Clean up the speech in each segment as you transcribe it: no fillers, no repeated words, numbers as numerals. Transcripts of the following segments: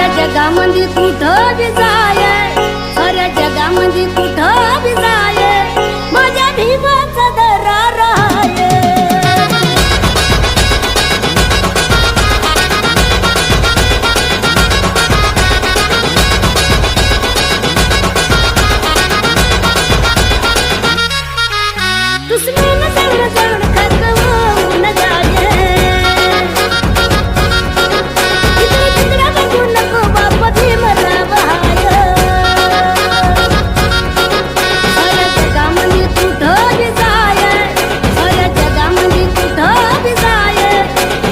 साऱ्या जगामध्ये कुठं बी जाय, साऱ्या जगामध्ये कुठं बी जाय, माझ्या भीमाचा दरार आहे. दुश्मन जण जण खतवून जाये, इकडे तिकडे बघू नको बाप भीमराव हाय. साऱ्या जगामध्ये कुठं बी जाय, साऱ्या जगामध्ये कुठं बी जाय,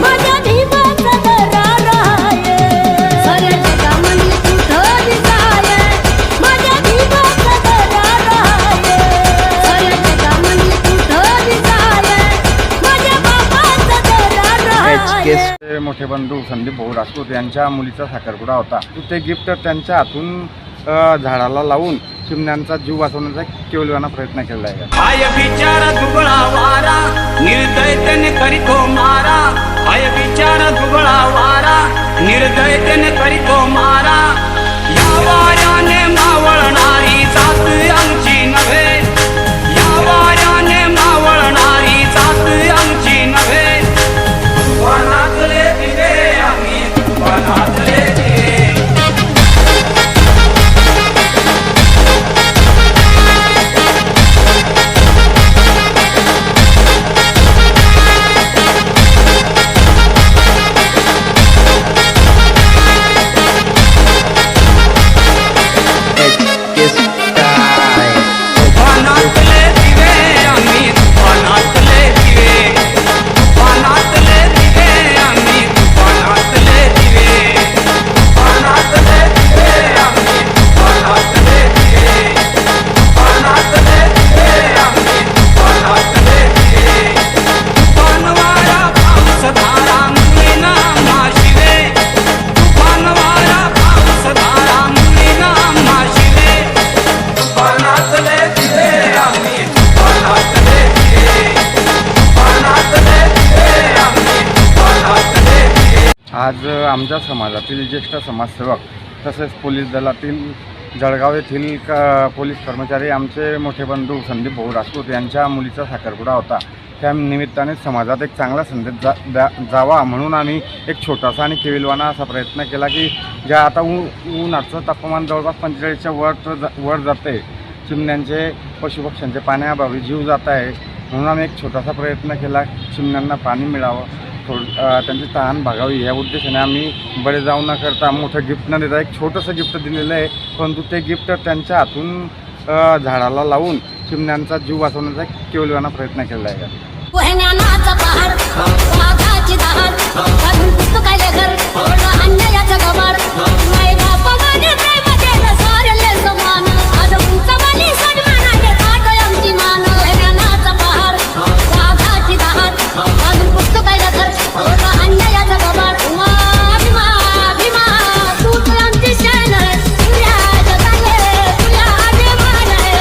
माझ्या भीमाचा दरार आहे. साऱ्या जगामध्ये कुठं बी जाय, माझ्या भीमाचा दरार आहे. साऱ्या जगामध्ये कुठं बी जाय, माझ्या बापाचा दरार आहे. चे मोठे बंधू संदीप भाऊ राजपूत यांच्या मुलीचा साखरपुडा होता. ते गिफ्ट त्यांच्या हातून झाडाला लावून चिमण्यांचा जीव वाचवण्याचा केवलवाना प्रयत्न केला आहे. आय बिचारा दुबळा वारा निर्दयतेने करीतो मारा, आय बिचारा दुबळा वारा निर्दयतेने करीतो मारा. या वाऱ्याने मावळणारी जात आमची नव्हे, या वाऱ्याने मावळणारी जात आमची नव्हे. तुफानातले दिवे आम्ही तुफानातले दिवे. तुफानातले दिवे आम्ही तुफानातले दिवे, तुफानातले दिवे आम्ही तुफानातले दिवे, तुफानातले दिवे आम्ही तुफानातले दिवे, तुफानातले दिवे आम्ही तुफानातले दिवे. तुफान वारा पाऊस धारा मुलीना माशिवे, तुफान वारा पाऊस धारा मुलीना माशिवे. तुफानातले दिवे आम्ही तुफानातले दिवे, तुफानातले दिवे आम्ही तुफानातले दिवे. आज आमच्या समाजातील ज्येष्ठ समाजसेवक तसेच पोलीस दलातील जळगाव येथील पोलीस कर्मचारी आमचे मोठे बंधू संदीप भाऊ राजपूत यांच्या मुलीचा साखरपुडा होता. त्या निमित्ताने समाजात एक चांगला संदेश जावा म्हणून आम्ही एक छोटासा आणि केविलवाना असा प्रयत्न केला की ज्या आता उन्हाचं तापमान जवळपास 45च्या वर जाते, चिमण्यांचे पशुपक्ष्यांचे पाण्याअभावी जीव जात आहे, म्हणून आम्ही एक छोटासा प्रयत्न केला चिमण्यांना पाणी मिळावं, त्यांची तहान भागावी या उद्देशाने आम्ही बडे जाऊ न करता मोठं गिफ्ट न देता एक छोटंसं गिफ्ट दिलेलं आहे. परंतु ते गिफ्ट त्यांच्या हातून झाडाला लावून चिमण्यांचा जीव वाचवण्याचा केवलवाना प्रयत्न केला आहे. पोहण्यानाचा पहाड, वाघाची दहाड, वाजून पुस्तकाले घर, ओढलं अन्यायाचं गबाड, माय बापाने प्रेम केलं सारले समान, आज उंच वाली सन्मानाने ताट आमची मान. पोहण्यानाचा पहाड, वाघाची दहाड, वाजून पुस्तकाले घर, ओढलं अन्यायाचं गबाड, भीमा भीमा तूच आमची शान आहे, तुझ्या जगाले तुझ्या अभिमान आहे.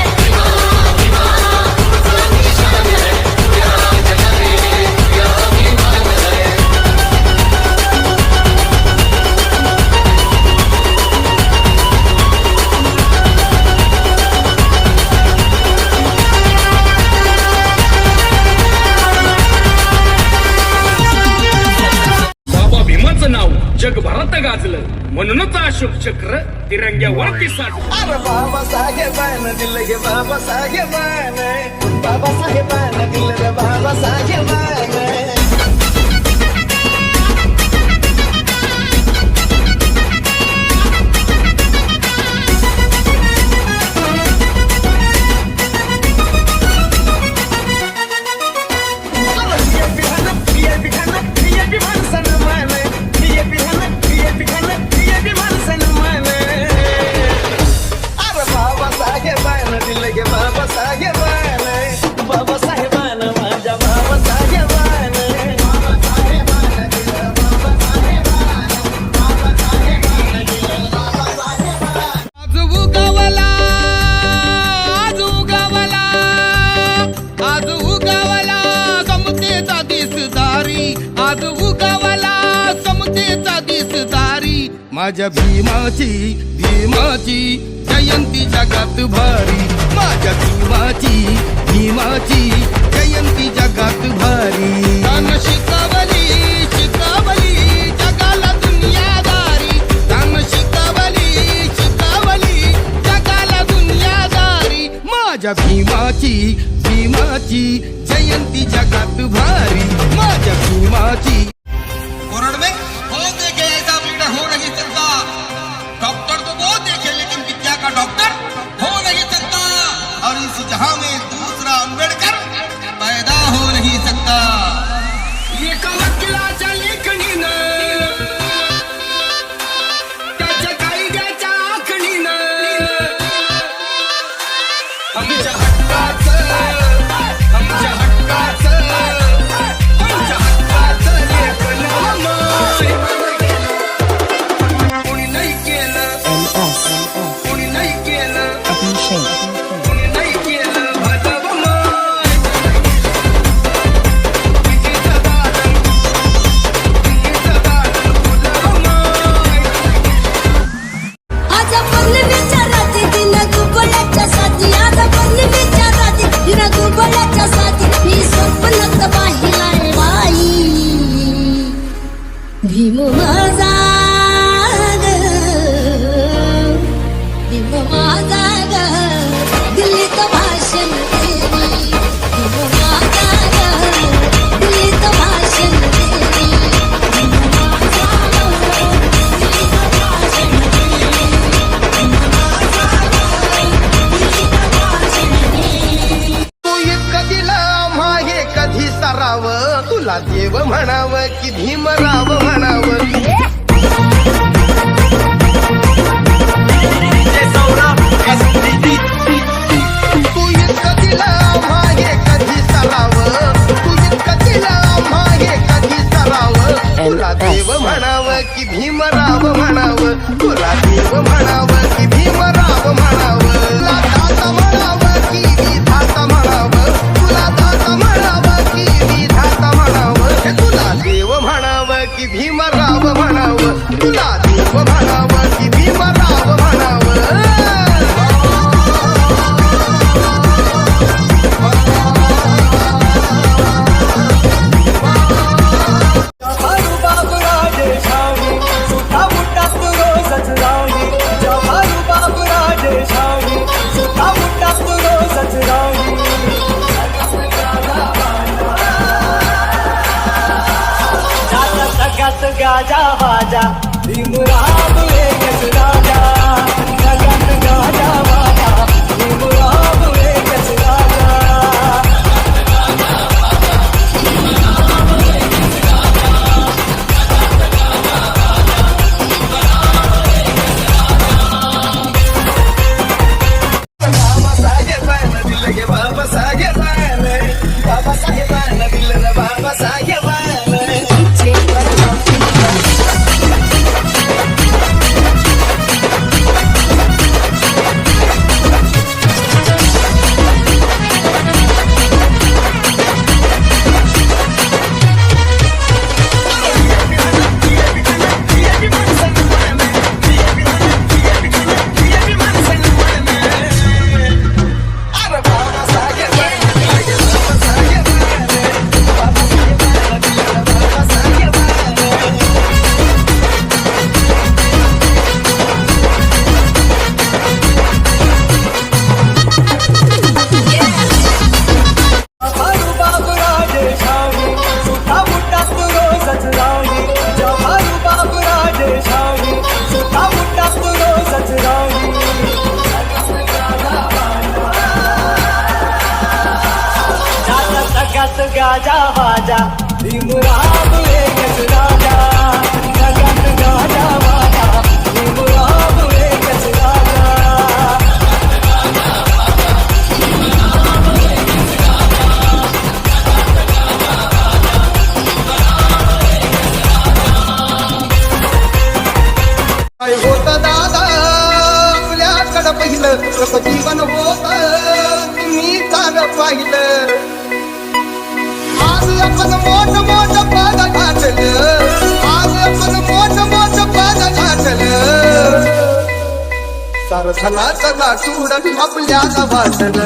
बाबा भीमाचं नाव जगभरात गाजलं, म्हणूनच अशोक चक्र तिरंग्यावरती साठलं. अरे बाबा साहेबानं दिलं गे बाबा साहेबानं, बाबा साहेबानं दिलं रे बाबा साहेबानं. बाबा साहेबानं माझ्या बाबा साहेबानं माझ्या भीमाची जयंती जगात भारी, माझ्या भीमाची जयंती जगात भारी. दान शिकवली जगाला दुनियादारी, दान शिकवली जगाला दुनियादारी. माझ्या भीमाची जयंती जगात भारी, माझ्या भीमाची. कोरड में हो देखे ऐसा पीड़ा हो नहीं सकता, डॉक्टर तो वो देखे लेकिन विद्या का डॉक्टर हो नहीं सकता, और इस जहां में दूसरा अंबेडकर पैदा हो नहीं सकता. एका वकिलाच्या लेखणीनं त्याच्या कायद्याच्या आखणीनं आमच्या हक्काचं लेखन कोणी नाही केलं, कोणी नाही केलं, कोणी नाही केलं भलं माय. आज पल्लवीच्या रात्री दिन दुबळ्याच्या साथी, आज पल्लवीच्या रात्री दिन दुबळ्याच्या साथी, मी स्वप्नात पाहिलाय बाई भीम माझा ग, भीम माझा ग, दिल्लीत भाषण देवी, भीम माझा ग, दिल्लीत भाषण देवी, भीम माझा ग, दिल्लीत भाषण देवी, भीम माझा ग, दिल्लीत भाषण देवी. तू इतकं दिलं आम्हा हे कधी सराव, तुला देव म्हणावं की भीमराव म्हणावं. तू इतकं दिलं आम्हा हे कधी सराव, तू इतकं दिलं आम्हा हे कधी सराव. तुला देव म्हणावं की भीमराव म्हणावं, तुला देव म्हणावं की भीमराव म्हणावं. तुला दाता म्हणावं की विधाता म्हणावं, तुला दाता म्हणावं की विधाता म्हणावं. हे तुला देव म्हणावं की भीमराव म्हणावं, तुला देव म्हणावं की भीमराव म्हणावं. गाजा बाजा भीमराव एकच राजा, जगात गाजा बाजा भीमराव एकच राजा. बाबासाहेबांना दिलं गे बाबासाहेबांना, बाबासाहेबांना दिलं रे बाबासाहेबांना. गाजा बाजा भीमराव एकच राजा, जगात गाजा बाजा भीमराव एकच राजा. काय होत दादा आपल्याकडं पहिलं कसं जीवन होत, तुम्ही काल पाहिलं. आज आपण मोठ मोठ पद गाठलं, आज आपण मोठ मोठ पद गाठलं. सारथनाचा गाठूड आपल्या गावातल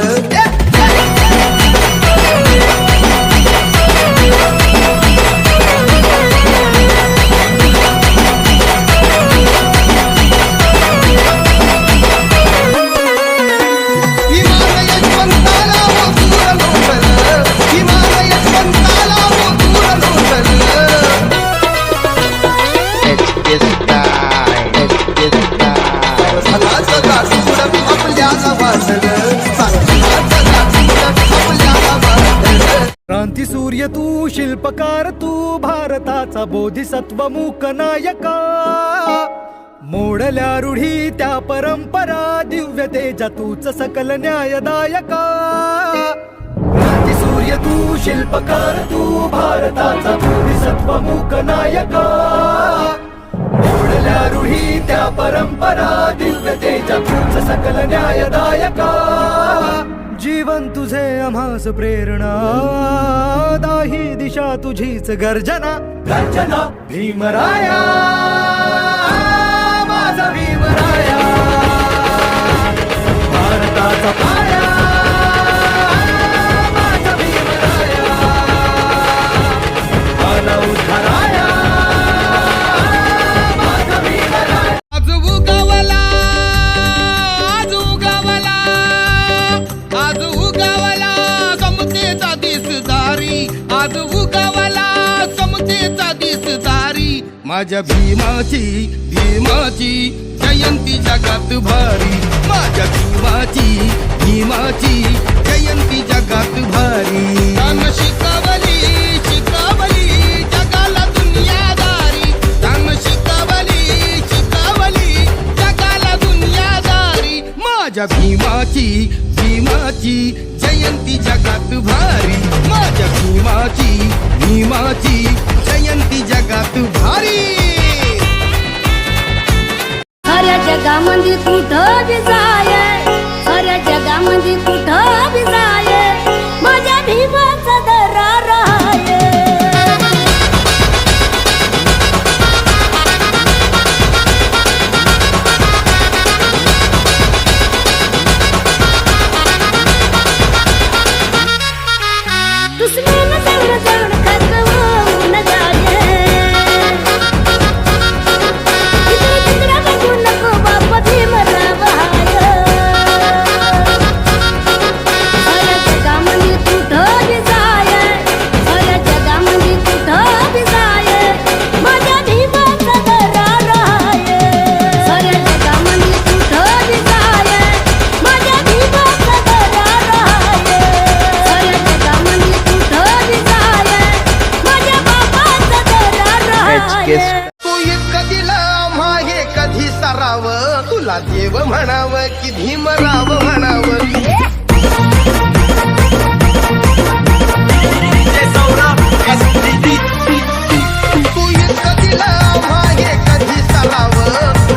क्रांती सूर्य तू, शिल्पकार तू, भारताचा बोधिसत्व मूक नायका. मोडल्या रूढी त्या परंपरा, दिव्य तेजा तूच सकल न्यायदायका. क्रांती सूर्य तू, शिल्पकार तू, भारताचा बोधिसत्व मूक नायका. मोडल्या रूढी त्या परंपरा, दिव्य तेजा तूच सकल न्यायदायका. जीवन तुझे आम्हास प्रेरणा, दाही दिशा तुझीच गर्जना. गर्जना भीमराया, माझा भीमराया, भारताचा पाया, माझा भीमराया, आला उद्धाराया, माझा भीमराया. आज उगवला, आज उगवला, आज उगवला समतेचा दिसदारी. आज उगवला समतेचा दिसदारी. माझ्या भीमाची, भीमाची जयंती जगात भारी. माझ्या भीमाची, भीमाची जयंती जगात भारी. तान शिकवली, शिकवली जगाला दुनियादारी. तान शिकवली, शिकवली जगाला दुनियादारी. माझ्या भीमाची, भीमाची जयंती जगात भारी. माझ्या भीमाची, भीमाची जयंती जगात भारी. साऱ्या जगामध्ये कुठं बी जाय, साऱ्या जगामध्ये कुठं बी जाय, माझ्या भीमाचा दरार आहे. दुश्मन जण जण खतवून जाये, इकडे तिकडे बघू नको बाप भीमराव हाय. साऱ्या जगामध्ये कुठं बी जाय, साऱ्या जगामध्ये कुठं बी जाय, माझ्या भीमाचा दरार आहे. साऱ्या जगामध्ये कुठं बी जाय, माझ्या भीमाचा दरार आहे. साऱ्या जगामध्ये कुठं बी जाय, माझ्या बापाचा दरार आहे. तू इतकं दिलं आम्हा हे कधी सराव. तुला देव म्हणाव की भीमराव म्हणाव. तू इतकं दिलं आम्हा हे कधी सराव.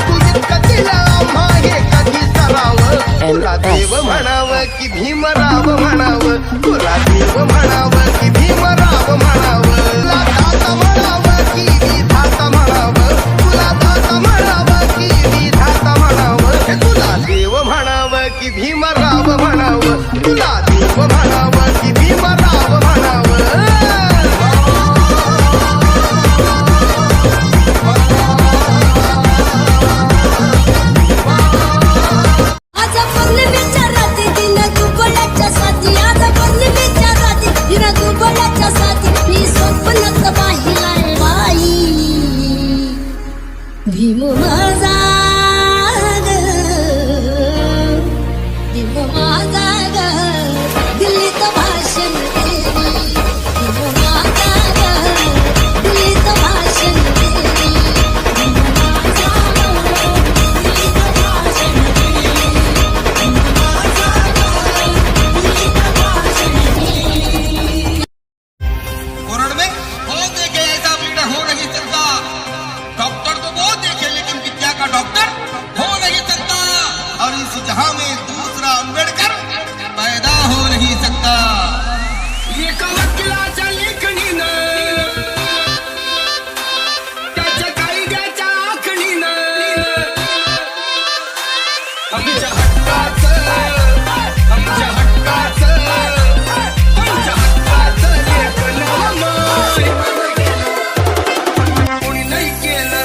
तू इतकं दिलं आम्हा हे कधी सराव. तुला देव म्हणाव की भीमराव म्हणाव. तुला देव म्हणाव की भीमराव म्हणाव. तुला दाता म्हणाव की विधाता म्हणाव. तुला दाता म्हणाव की विधाता म्हणाव. तुला देव म्हणाव की भीमराव म्हणाव. तुला देव म्हणाव की भीमराव म्हणाव. आज पौर्णिमेच्या रात्री तिनं दुबळ्याच्या साथी, आज पौर्णिमेच्या रात्री तिनं दुबळ्याच्या साथी, मी स्वप्नात पाहिलाय बाई भीम माझा ग, भीम माझा ग, दिल्लीत भाषण केली. भीम माझा ग, दिल्लीत भाषण केली. भीम माझा ग, दिल्लीत भाषण केली. कोरड में बहुत देखे ऐसा बिगड़ा हो नहीं सकता. डॉक्टर तो बहुत देखे लेकिन विद्या का डॉक्टर आमच्या हक्काचं आमच्या हक्काचं आमच्या हक्काचं लेकरं माय. कोणी नाही केलं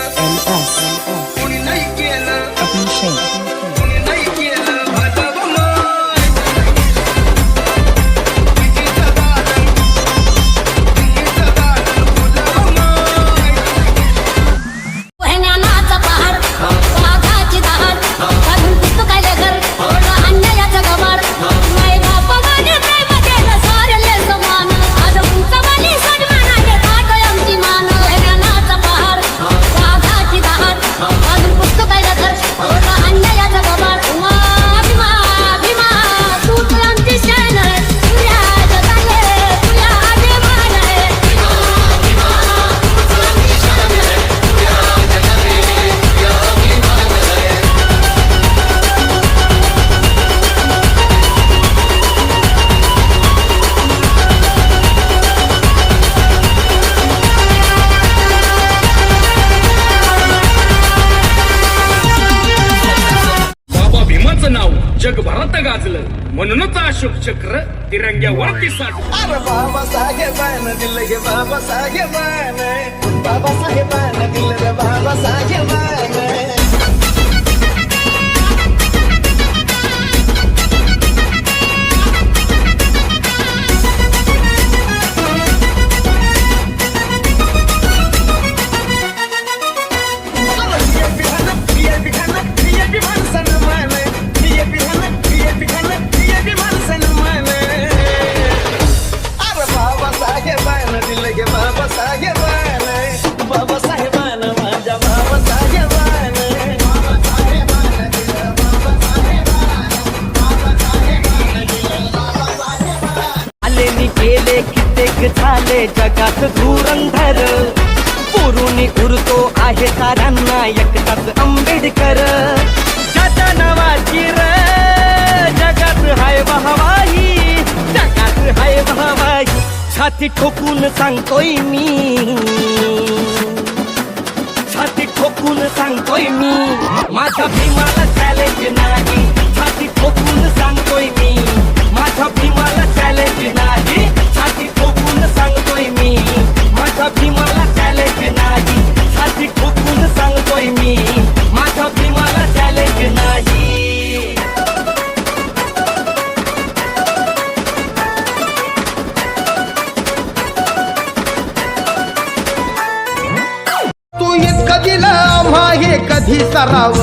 कोणी नाही केलं कोणी नाही केलं भजव माय. तिकीचं दालन फुलव माय. पोहण्यानाचा पहाड वाघाची दहाड घालून पुस्तकाले घर ओढलं अन्यायाचं गबाड माय बाप माझे प्रेम केलं सारले समान आज उंचवाली सन्मानाने ताट आमची मान पोहण्यानाचा पहाड वाघाची दहाड घालून पुस्तकाले घर ओढलं अन्यायाचं गबाड भीमा भीमा तू तर आमची शान आहे तुझ्या जगाले तुझ्या अभिमान आहे बाबा भीमाचं नाव जगभरात गाजलं म्हणूनच अशोक चक्र तिरंग्यावरती साठलं. अरे बाबासाहेबानं दिलं गे बाबासाहेबानं बाबासाहेबानं दिलं रे बाबासाहेबानं. बाबासाहेबानं माझ्या बाबासाहेबानं आलेनी गेले कित्येक झाले जगात धुरंधर पुरुणी उरतो आहे साऱ्यांना एकटाच आंबेडकर. ज्याच्या नावाची र जगात हाय वाहवाही जगात हाय वाहवाही छाती ठोकून सांगतोय मी छाती ठोकून सांगतोय मी माझ्या भीमाला चॅलेंज नाही. छाती ठोकून सांगतोय मी माझ्या भीमाला चॅलेंज नाही. छाती ठोकून सांगतोय मी माझ्या भीमाला चॅलेंज नाही. छाती ठोकून सांगतोय मी माझ्या भीमाला चॅलेंज नाही. तू इतकं दिलं आम्हा हे कधी सराव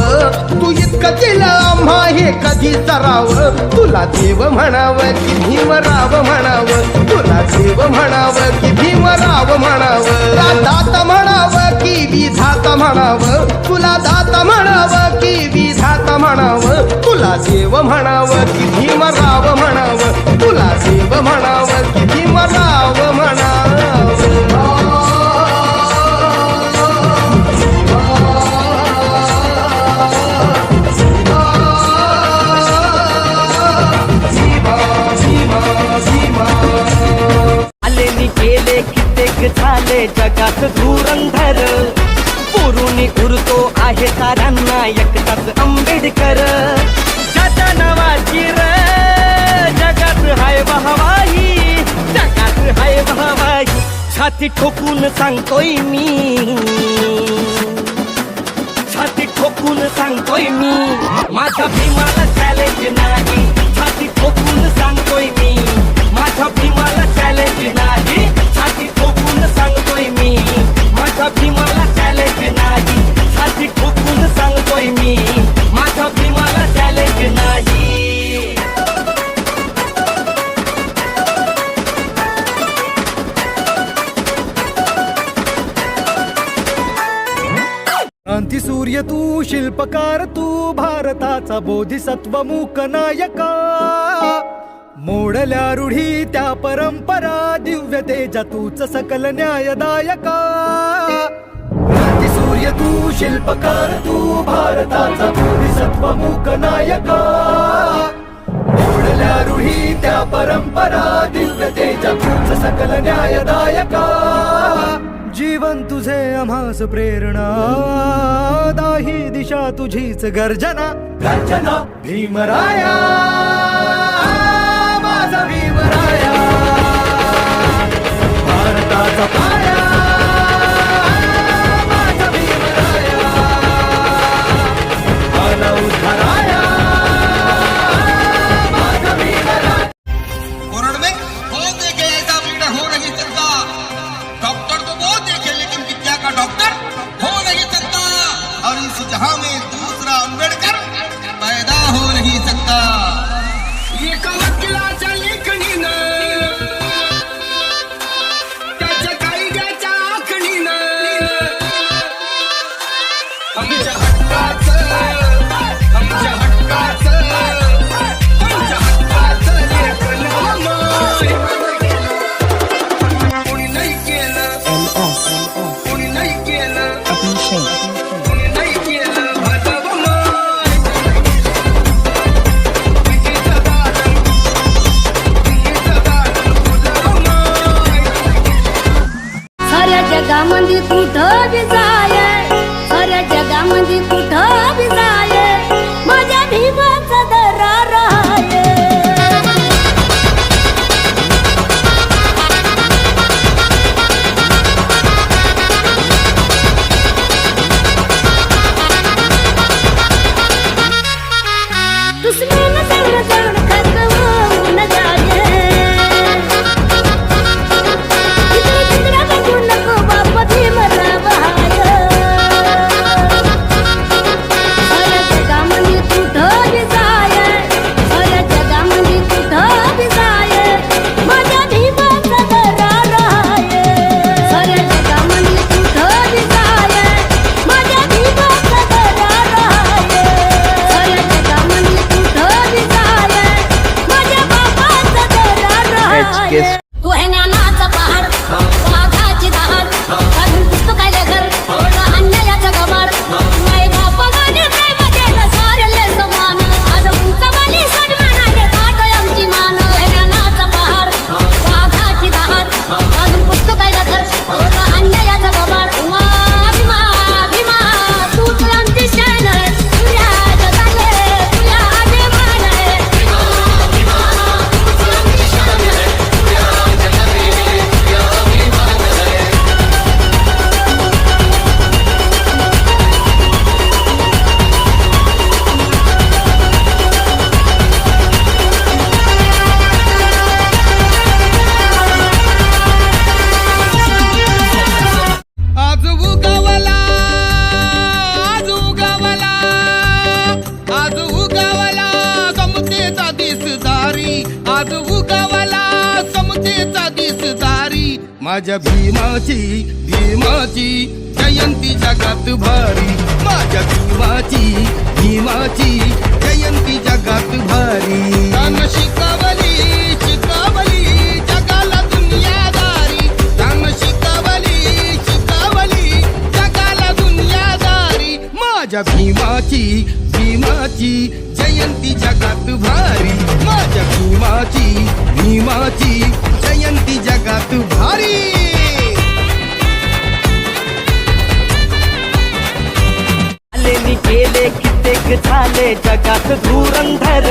तू इतकं दिलं आम्हा हे कधी सराव. तुला देव म्हणावं की भीमराव म्हणावं तुला देव म्हणावं की भीमराव म्हणावं. दात म्हणावं की विधात म्हणावं तुला दात म्हणावं की विधात म्हणावं. तुला देव म्हणावं की भीमराव म्हणावं तुला देव म्हणावं की भीमराव म्हणावं. आलेनी गेले कित्येक झाले जगात धुरंधर पुरुणी उरतो आहे साऱ्यांना एकटाच आंबेडकर. ज्याच्या नावाची र जगात हाय वाहवाही जगात हाय वाहवाही छाती ठोकून सांगतोय मी छाती ठोकून सांगतोय मी माझ्या भीमाला चॅलेंज नाही. छाती ठोकून सांगतोय मी माझ्या भीमाला चॅलेंज नाही. छाती ठोकून सांगतोय मी माझ्या भीमाला चॅलेंज नाही. छाती ठोकून सांगतोय मी माझ्या भीमाला चॅलेंज नाही. क्रांतिसूर्य तू शिल्पकार तू भारताचा बोधिसत्व मूक नायका. मोडल्या रूढी त्या परंपरा दिव्य तेजा तूच सकल न्यायदायका. क्रांतिसूर्य तू शिल्पकार तू भारताचा बोधिसत्व मूक नायका. मोडल्या रूढी त्या परंपरा दिव्य तेजा तूच सकल न्यायदायका. जीवन तुझे आम्हास प्रेरणा, दाही दिशा तुझीच गर्जना. गर्जना भीमराया, माझा भीमराया, भारताचा पाया, माझा भीमराया, आला उद्धाराया, माझा भीमराया. कोरोना में बहुत देखे ऐसा पीड़ा हो नहीं सकता. डॉक्टर तो बहुत देखे लेकिन विद्या का डॉक्टर हो नहीं सकता. और इस जहां में दूसरा अंबेडकर पैदा हो नहीं सकता. एका वकिलाच्या लेखणीनं त्याच्या कायद्याच्या आखणीनं आमच्या हक्काचं लेखन अमर. कोणी नाही केलं, कोणी नाही केलं, कोणी नाही केलं भजवमय. पिटीचं दालन, पिटीचं दालन फुलवमय. साऱ्या जगामध्ये कुठं बी जाय, साऱ्या जगामध्ये कुठं बी जाय, माझ्या भीमाचा दरार आहे. दुश्मन जण जण खतवून जाये, इकडे तिकडे बघू नको बाप भीमराव हाय. साऱ्या जगामध्ये कुठं बी जाय, साऱ्या जगामध्ये कुठं बी जाय, माझ्या भीमाचा दरार आहे. साऱ्या जगामध्ये कुठं बी जाय, माझ्या भीमाचा दरार आहे. साऱ्या जगामध्ये कुठं बी जाय, माझ्या बाबाचा दरार आहे. तू हे ज्ञानाचा पहाड, वाघाची दहाड, घालून पुसतो काय लेकर, ओढा अन्यायाचा गबाड. माय बापाने प्रेम केलं सारेले समान, आज उंचवाली सन्मानाने ताट आमची मान. हे ज्ञानाचा पहाड, वाघाची दहाड, घालून पुसतो काय लेकर, ओढा अन्यायाचा गबाड. उमा भीमा भीमा तूच आमची शान आहे, तुझ्या जगाले तुझ्या अभिमान आहे. भीमा भीमा तूच आमची शान आहे, तुझ्या जगाले तुझ्या अभिमान आहे. आज उगवला, आज उगवला, आज उगवला समतेचा दिसदारी. आज उगवला समतेचा दिसदारी. माझ्या भीमाची भीमाची जयंती जगात भारी. माझ्या भीमाची भीमाची जयंती जगात भारी. त्यानं शिकवली शिकवली जगाला दुनियादारी. त्यानं शिकवली शिकवली जगाला दुनियादारी. माझ्या भीमाची भीमाची जयंती जगात भारी. माझ्या भीमाची भीमाची जयंती जगात भारी. आलेली गेले कित्येक झाले जगात धुरंधर.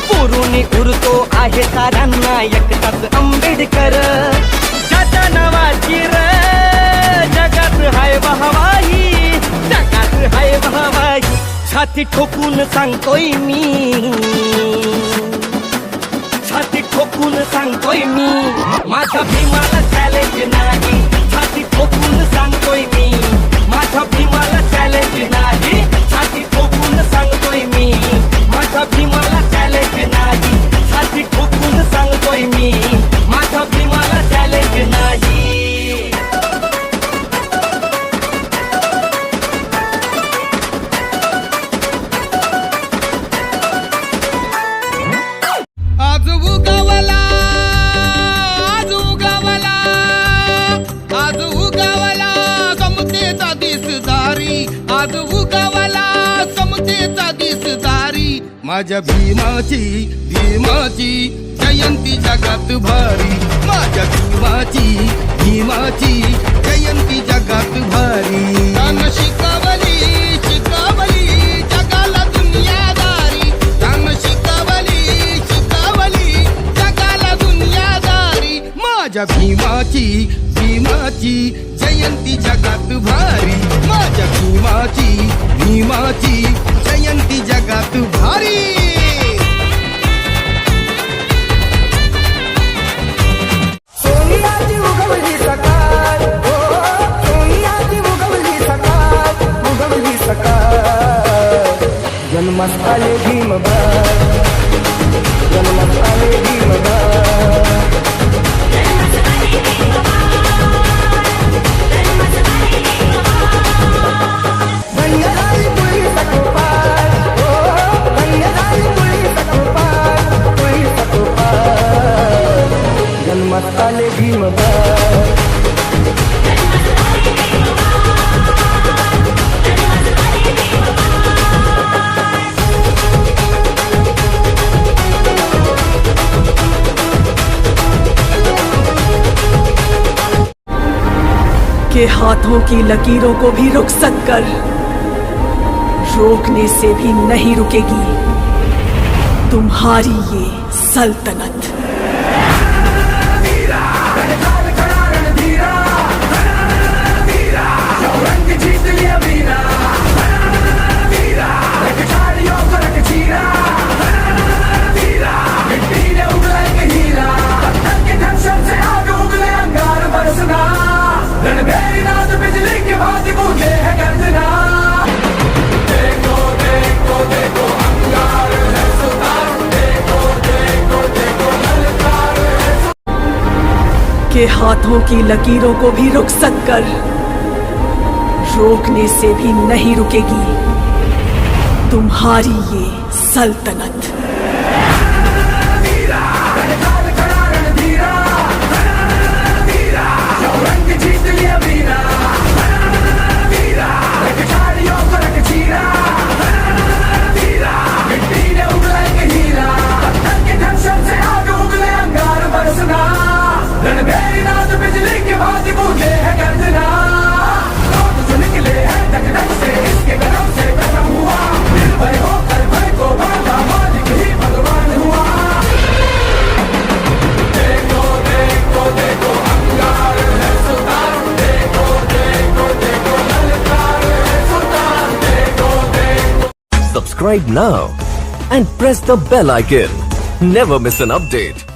पुरुणी उरतो आहे साऱ्यांना एकटाच आंबेडकर. ज्याच्या नावाची र जगात हाय वाहवाही, जगात हाय वाहवाही. छाती ठोकून सांगतोय मी, छाती ठोकून सांगतोय मी, माझा भीमाला चॅलेंज नाही. छाती ठोकून सांगतोय मी, माझा भीमाला चॅलेंज नाही. छाती ठोकून सांगतोय मी, माझा भीमाला चॅलेंज नाही. छाती ठोकून सांगतोय मी, माझा भीमाला चॅलेंज नाही. आज उगवला, आज उगवला, आज उगवला समतेचा दिसदारी. आज उगवला समतेचा दिसदारी. माझ्या भीमाची भीमाची जय जयंती जगात भारी माझ्या भीमाची जयंती जगात भारी तान शिकवली जगाला दुनियादारी तान शिकवली जगाला दुनियादारी माझ्या भीमाची जयंती जगात भारी माझ्या भीमाची जयंती जगात भारी सोनियाची उगवली सकाळ सोनियाची उगवली सकाळ जन्मास आले भीमबाळ जन्मास आले भीमबाळ धन्य झाली मुली सखोपाळ धन्य झाली मुली सखोपाळ जन्मात आले भीमबाळ के हाथों की लकीरों को भी रुखसत कर रोकने से भी नहीं रुकेगी तुम्हारी ये सल्तनत। के हाथों की लकीरों को भी रुखसत कर रोकने से भी नहीं रुकेगी तुम्हारी ये सल्तनत। Subscribe now and press the bell icon. Never miss an update.